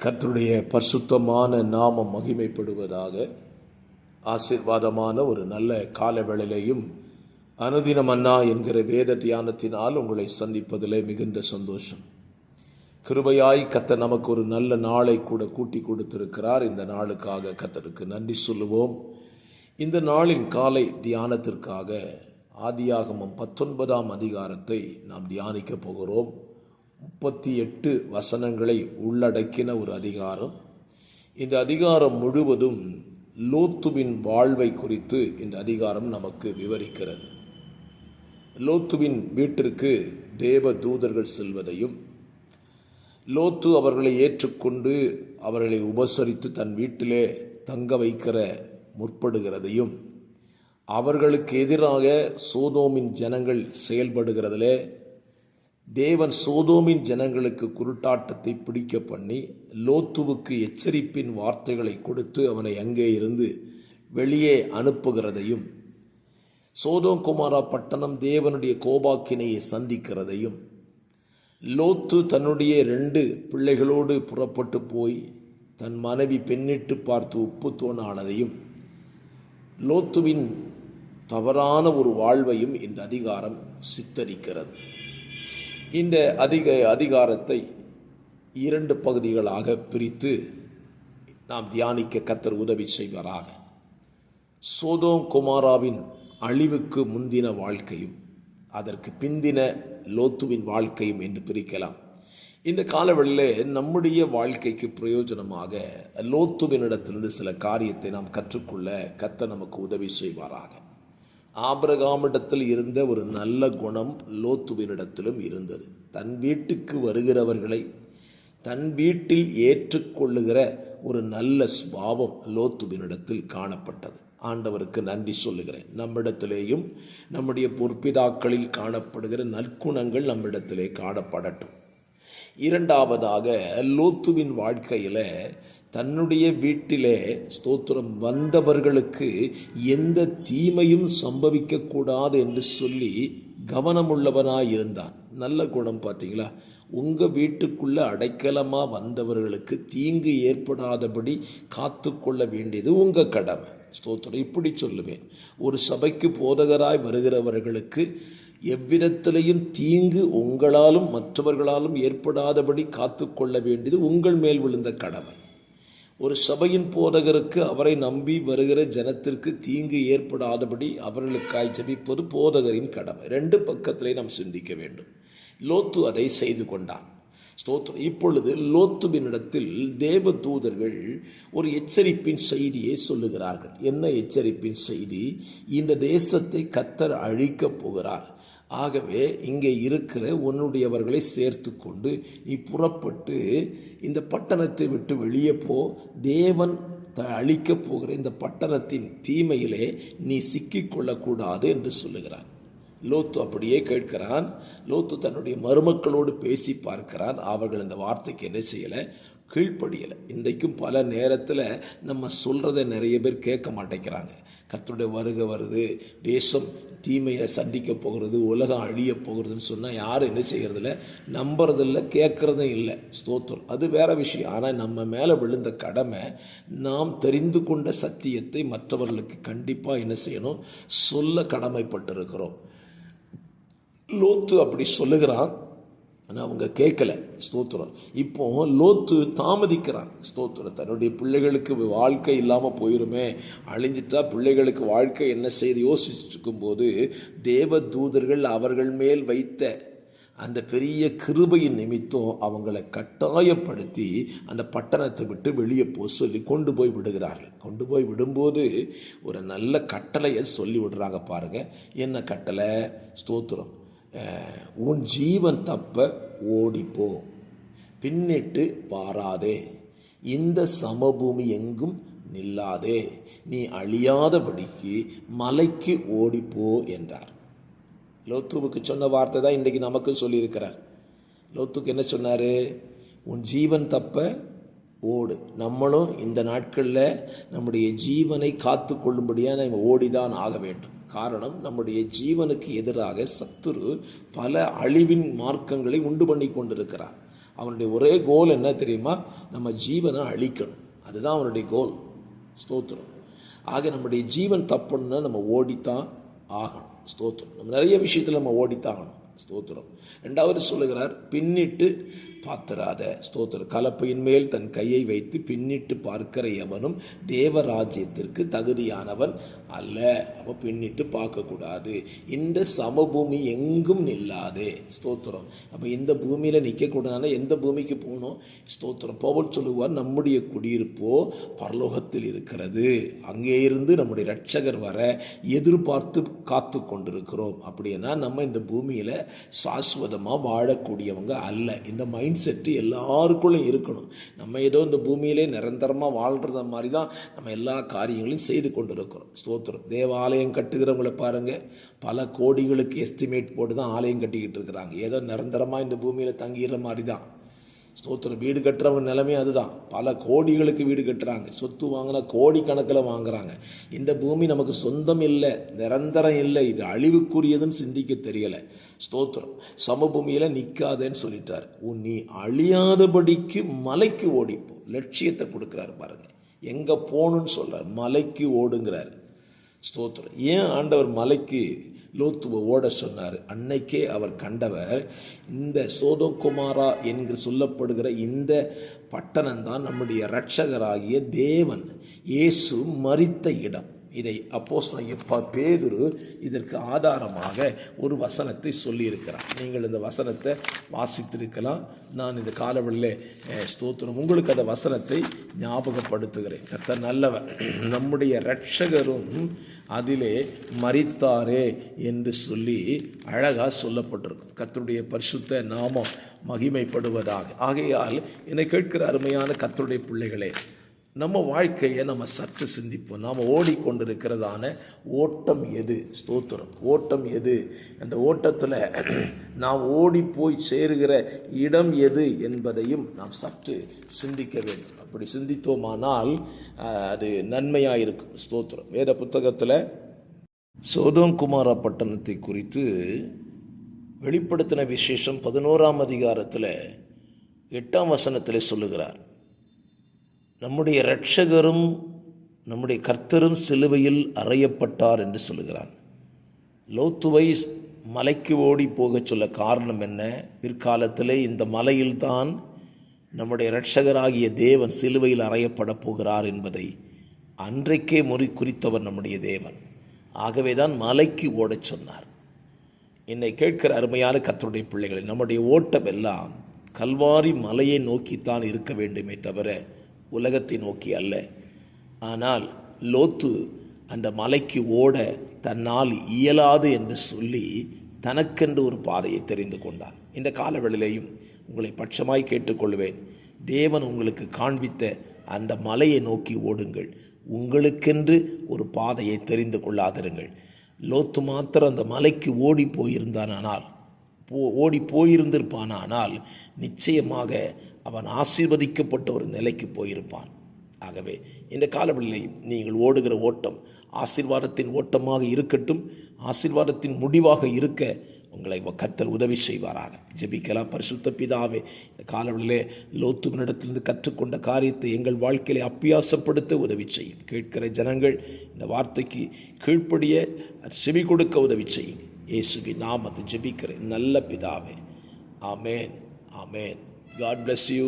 கர்த்தருடைய பரிசுத்தமான நாமம் மகிமைப்படுவதாக. ஆசீர்வாதமான ஒரு நல்ல கால வேளையிலேயும் அனுதின மன்னா என்கிற வேத தியானத்தினால் உங்களை சந்திப்பதிலே மிகுந்த சந்தோஷம். கிருபையாய் கர்த்தர் நமக்கு ஒரு நல்ல நாளை கூட கூட்டி கொடுத்திருக்கிறார். இந்த நாளுக்காக கர்த்தருக்கு நன்றி சொல்லுவோம். இந்த நாளின் காலை தியானத்திற்காக ஆதியாகமம் 19ஆம் அதிகாரத்தை நாம் தியானிக்க போகிறோம். 38 வசனங்களை உள்ளடக்கின ஒரு அதிகாரம். இந்த அதிகாரம் முழுவதும் லோத்துவின் வாழ்வை குறித்து இந்த அதிகாரம் நமக்கு விவரிக்கிறது. லோத்துவின் வீட்டிற்கு தேவ தூதர்கள் செல்வதையும், லோத்து அவர்களை ஏற்றுக்கொண்டு அவர்களை உபசரித்து தன் வீட்டிலே தங்க வைக்கிற முற்படுகிறதையும், அவர்களுக்கு எதிராக சோதோமின் ஜனங்கள் செயல்படுகிறதிலே தேவன் சோதோமின் ஜனங்களுக்கு குருட்டாட்டத்தை பிடிக்க பண்ணி லோத்துவுக்கு எச்சரிப்பின் வார்த்தைகளை கொடுத்து அவனை அங்கே இருந்து வெளியே அனுப்புகிறதையும், சோதோம் குமாரா பட்டணம் தேவனுடைய கோபாக்கினையை சந்திக்கிறதையும், லோத்து தன்னுடைய 2 பிள்ளைகளோடு புறப்பட்டு போய் தன் மனைவி பெண்ணிட்டு பார்த்து உப்புத்தோனானதையும், லோத்துவின் தவறான ஒரு வாழ்வையும் இந்த அதிகாரம் சித்தரிக்கிறது. இந்த அதிகாரத்தை 2 பகுதிகளாக பிரித்து நாம் தியானிக்க கர்த்தர் உதவி செய்வாராக. சோதோம் குமாராவின் அழிவுக்கு முந்தின வாழ்க்கையும் அதற்கு பிந்தின லோத்துவின் வாழ்க்கையும் என்று பிரிக்கலாம். இந்த காலவெளியில் நம்முடைய வாழ்க்கைக்கு பிரயோஜனமாக லோத்துவினிடத்திலிருந்து சில காரியத்தை நாம் கற்றுக்கொள்ள கர்த்தர் நமக்கு உதவி செய்வாராக. ஆபிரகாமிடத்தில் இருந்த ஒரு நல்ல குணம் லோத்துவினிடத்திலும் இருந்தது. தன் வீட்டுக்கு வருகிறவர்களை தன் வீட்டில் ஏற்றுக்கொள்ளுகிற ஒரு நல்ல சுபாவம் லோத்துவினிடத்தில் காணப்பட்டது. ஆண்டவருக்கு நன்றி சொல்லுகிறேன். நம்மிடத்திலேயும் நம்முடைய பொற்பிதாக்களில் காணப்படுகிற நற்குணங்கள் நம்மிடத்திலே காணப்படட்டும். 2வதாக லோத்துவின் வாழ்க்கையில் தன்னுடைய வீட்டிலே ஸ்தோத்திரம் வந்தவர்களுக்கு எந்த தீமையும் சம்பவிக்கக்கூடாது என்று சொல்லி கவனமுள்ளவனாய் இருந்தான். நல்ல குணம் பார்த்தீங்களா? உங்கள் வீட்டுக்குள்ளே அடைக்கலமாக வந்தவர்களுக்கு தீங்கு ஏற்படாதபடி காத்து கொள்ள வேண்டியது உங்கள் கடமை. ஸ்தோத்திரம். இப்படி சொல்லுவேன், ஒரு சபைக்கு போதகராய் வருகிறவர்களுக்கு எவ்விதத்திலையும் தீங்கு உங்களாலும் மற்றவர்களாலும் ஏற்படாதபடி காத்து கொள்ள வேண்டியது உங்கள் மேல் விழுந்த கடமை. ஒரு சபையின் போதகருக்கு அவரை நம்பி வருகிற ஜனத்திற்கு தீங்கு ஏற்படாதபடி அவர்களுக்காய் ஜெபிப்பது போதகரின் கடமை. 2 பக்கத்திலே நாம் சிந்திக்க வேண்டும். லோத்து அதை செய்து கொண்டான். ஸ்தோத்திரம். இப்பொழுது லோத்துவினிடத்தில் தேவ தூதர்கள் ஒரு எச்சரிப்பின் செய்தியை சொல்லுகிறார்கள். என்ன எச்சரிப்பின் செய்தி? இந்த தேசத்தை கர்த்தர் அழிக்கப் போகிறார். ஆகவே இங்கே இருக்கிற உன்னுடையவர்களை சேர்த்து கொண்டு நீ புறப்பட்டு இந்த பட்டணத்தை விட்டு வெளியே போ. தேவன் அழிக்கப் போகிற இந்த பட்டணத்தின் தீமையிலே நீ சிக்கிக்கொள்ளக்கூடாது என்று சொல்லுகிறான். லோத்து அப்படியே கேட்கிறான். லோத்து தன்னுடைய மருமக்களோடு பேசி பார்க்கிறான். அவர்கள் இந்த வார்த்தைக்கு என்ன செய்யலை? கீழ்ப்படியலை. இன்றைக்கும் பல நேரத்தில் நம்ம சொல்கிறத நிறைய பேர் கேட்க மாட்டேங்கிறாங்க. கர்த்தருடைய வருகை வருது, தேசம் தீமையை சந்திக்க போகிறது, உலகம் அழிய போகிறதுன்னு சொன்னால் யாரும் என்ன செய்கிறதில்ல? நம்புறதில்லை, கேட்குறதும் இல்லை. ஸ்தோத்திரம். அது வேற விஷயம். ஆனால் நம்ம மேலே விழுந்த கடமை, நாம் தெரிந்து கொண்ட சத்தியத்தை மற்றவர்களுக்கு கண்டிப்பாக என்ன செய்யணும்? சொல்ல கடமைப்பட்டிருக்கிறோம். லோத்து அப்படி சொல்லுகிறான். ஆனால் அவங்க கேட்கல. ஸ்தோத்திரம். இப்போ லோத்து தாமதிக்கிறான். ஸ்தோத்திரம். தன்னுடைய பிள்ளைகளுக்கு வாழ்க்கை இல்லாமல் போயிருமே, அழிஞ்சிட்டா பிள்ளைகளுக்கு வாழ்க்கை என்ன செய்து யோசிச்சுருக்கும் போது தேவ தூதர்கள் அவர்கள் மேல் வைத்த அந்த பெரிய கிருபையின் நிமித்தம் அவங்களை கட்டாயப்படுத்தி அந்த பட்டணத்தை விட்டு வெளியே சொல்லி கொண்டு போய் விடுகிறார்கள். கொண்டு போய் விடும்போது ஒரு நல்ல கட்டளையை சொல்லி விடுறாங்க. பாருங்க, என்ன கட்டளை? ஸ்தோத்திரம். உன் ஜீவன் தப்ப ஓடிப்போ, பின்னிட்டு பாராதே, இந்த சமபூமி எங்கும் நில்லாதே, நீ அழியாதபடிக்கு மலைக்கு ஓடிப்போ என்றார். லோத்துவுக்கு சொன்ன வார்த்தை தான் இன்றைக்கு நமக்கு சொல்லியிருக்கிறார். லோத்துக்கு என்ன சொன்னார்? உன் ஜீவன் தப்ப ஓடு. நம்மளும் இந்த நாட்களில் நம்முடைய ஜீவனை காத்து கொள்ளும்படியாக நம்ம ஓடிதான் ஆக வேண்டும். காரணம், நம்முடைய ஜீவனுக்கு எதிராக சத்துரு பல அழிவின் மார்க்கங்களை உண்டு பண்ணி கொண்டிருக்கிறார். அவனுடைய ஒரே கோல் என்ன தெரியுமா? நம்ம ஜீவனை அழிக்கணும். அதுதான் அவனுடைய கோல். ஸ்தோத்திரம். ஆக நம்முடைய ஜீவன் தப்புன்னா நம்ம ஓடித்தான் ஆகணும். ஸ்தோத்திரம். நம்ம நிறைய விஷயத்தில் நம்ம ஓடித்தான் ஆகணும். ஸ்தோத்திரம். 2வது சொல்லுகிறார், பின்னிட்டு பாத்திராத. ஸ்தோத்திரம். கலப்பையின் மேல் தன் கையை வைத்து பின்னிட்டு பார்க்கிற எவனும் தேவராஜ்யத்திற்கு தகுதியானவன் அல்ல. அப்போ பின்னிட்டு பார்க்கக்கூடாது. இந்த சமபூமி எங்கும் நில்லாதே. ஸ்தோத்திரம். அப்போ இந்த பூமியில் நிற்கக்கூடாதுன்னா எந்த பூமிக்கு போகணும்? ஸ்தோத்திரம். பவுல் சொல்லுவார், நம்முடைய குடியிருப்போ பரலோகத்தில் இருக்கிறது, அங்கே இருந்து நம்முடைய இரட்சகர் வர எதிர்பார்த்து காத்து கொண்டிருக்கிறோம். அப்படின்னா நம்ம இந்த பூமியில் சாஸ்வதமாக வாழக்கூடியவங்க அல்ல. இந்த மைண்ட் செட்டு எல்லாருக்குள்ளும் இருக்கணும். நம்ம ஏதோ இந்த பூமியிலே நிரந்தரமாக வாழ்கிறத மாதிரி தான் நம்ம எல்லா காரியங்களையும் செய்து கொண்டு இருக்கிறோம். ஸ்தோத்திரம். தேவாலயம் கட்டுகிறவங்களை பாருங்கள், பல கோடிகளுக்கு எஸ்டிமேட் போட்டு தான் ஆலயம் கட்டிக்கிட்டு இருக்கிறாங்க. ஏதோ நிரந்தரமாக இந்த பூமியில் தங்கிடுற மாதிரி தான். ஸ்தோத்திரம். வீடு கட்டுறவங்க நிலைமை அதுதான். பல கோடிகளுக்கு வீடு கட்டுறாங்க, சொத்து வாங்கினா கோடி கணக்கில் வாங்குறாங்க. இந்த பூமி நமக்கு சொந்தம் இல்லை, நிரந்தரம் இல்லை, இது அழிவுக்குரியதுன்னு சிந்திக்க தெரியலை. ஸ்தோத்திரம். சமபூமியில் நிற்காதேன்னு சொல்லிட்டார். நீ அழியாதபடிக்கு மலைக்கு ஓடிப்போ. லட்சியத்தை கொடுக்குறாரு பாருங்க. எங்கே போகணுன்னு சொல்கிறார், மலைக்கு ஓடுங்கிறார். ஸ்தோத்திரம். ஏன் ஆண்டவர் மலைக்கு லோத்துவை ஓட சொன்னார்? அன்னைக்கே அவர் கண்டவர், இந்த சோதோம் குமாரா என்று சொல்லப்படுகிற இந்த பட்டணம்தான் நம்முடைய இரட்சகராகிய தேவன் இயேசு மரித்த இடம். இதை அப்போஸ்தலனாகிய பேதுரு இதற்கு ஆதாரமாக ஒரு வசனத்தை சொல்லியிருக்கிறார். நீங்கள் இந்த வசனத்தை வாசித்திருக்கலாம். நான் இந்த காலவெளியில் ஸ்தோத்திரம் உங்களுக்கு அந்த வசனத்தை ஞாபகப்படுத்துகிறேன். கர்த்தர் நல்லவர். நம்முடைய இரட்சகரும் அதிலே மரித்தாரே என்று சொல்லி அழகாக சொல்லப்பட்டிருக்கும். கர்த்தருடைய பரிசுத்த நாமம் மகிமைப்படுவதாக. ஆகையால் என்னை கேட்கிற அருமையான கர்த்தருடைய பிள்ளைகளே, நம்ம வாழ்க்கையை நம்ம சற்று சிந்திப்போம். நாம் ஓடிக்கொண்டிருக்கிறதான ஓட்டம் எது? ஸ்தோத்திரம். ஓட்டம் எது? அந்த ஓட்டத்தில் நாம் ஓடி போய் சேருகிற இடம் எது என்பதையும் நாம் சற்று சிந்திக்க வேண்டும். அப்படி சிந்தித்தோமானால் அது நன்மையாக இருக்கும். ஸ்தோத்திரம். வேத புத்தகத்தில் சோதோம் குமாரா பட்டணத்தை குறித்து வெளிப்படுத்தின விசேஷம் 11ஆம் அதிகாரத்தில் 8ஆம் வசனத்தில் சொல்லுகிறார், நம்முடைய இரட்சகரும் நம்முடைய கர்த்தரும் சிலுவையில் அறையப்பட்டார் என்று சொல்லுகிறான். லோத்துவை மலைக்கு ஓடி போகச் சொல்ல காரணம் என்ன? பிற்காலத்திலே இந்த மலையில்தான் நம்முடைய இரட்சகராகிய தேவன் சிலுவையில் அறையப்பட போகிறார் என்பதை அன்றைக்கே குறித்தவர் நம்முடைய தேவன். ஆகவே தான் மலைக்கு ஓடச் சொன்னார். என்னை கேட்கிற அருமையான கர்த்தருடைய பிள்ளைகளை, நம்முடைய ஓட்டம் எல்லாம் கல்வாரி மலையை நோக்கித்தான் இருக்க வேண்டுமே தவிர உலகத்தை நோக்கி அல்ல. ஆனால் லோத்து அந்த மலைக்கு ஓட தன்னால் இயலாது என்று சொல்லி தனக்கென்று ஒரு பாதையை தெரிந்து கொண்டார். இந்த காலவெளியிலேயும் உங்களை பட்சமாய் கேட்டுக்கொள்வேன். தேவன் உங்களுக்கு காண்பித்த அந்த மலையை நோக்கி ஓடுங்கள். உங்களுக்கென்று ஒரு பாதையை தெரிந்து கொள்ளாதிருங்கள். லோத்து மாத்திரம் அந்த மலைக்கு ஓடி போயிருந்திருப்பானால் நிச்சயமாக அவன் ஆசீர்வதிக்கப்பட்ட ஒரு நிலைக்கு போயிருப்பான். ஆகவே இந்த காலவெளியில் நீங்கள் ஓடுகிற ஓட்டம் ஆசீர்வாதத்தின் ஓட்டமாக இருக்கட்டும். ஆசீர்வாதத்தின் முடிவாக இருக்க உங்களை கர்த்தர் உதவி செய்வாராக. ஜெபிக்கலாம். பரிசுத்த பிதாவே, இந்த காலவெளியிலே லோத்துவினிடத்திலிருந்து கற்றுக்கொண்ட காரியத்தை எங்கள் வாழ்க்கையிலே அப்பியாசப்படுத்த உதவி செய்யும். கேட்கிற ஜனங்கள் இந்த வார்த்தைக்கு கீழ்ப்படிய செவி கொடுக்க உதவி செய்யும். இயேசுவின் நாமத்தை ஜெபிக்கிறேன் நல்ல பிதாவே. ஆமேன். ஆமேன். God bless you.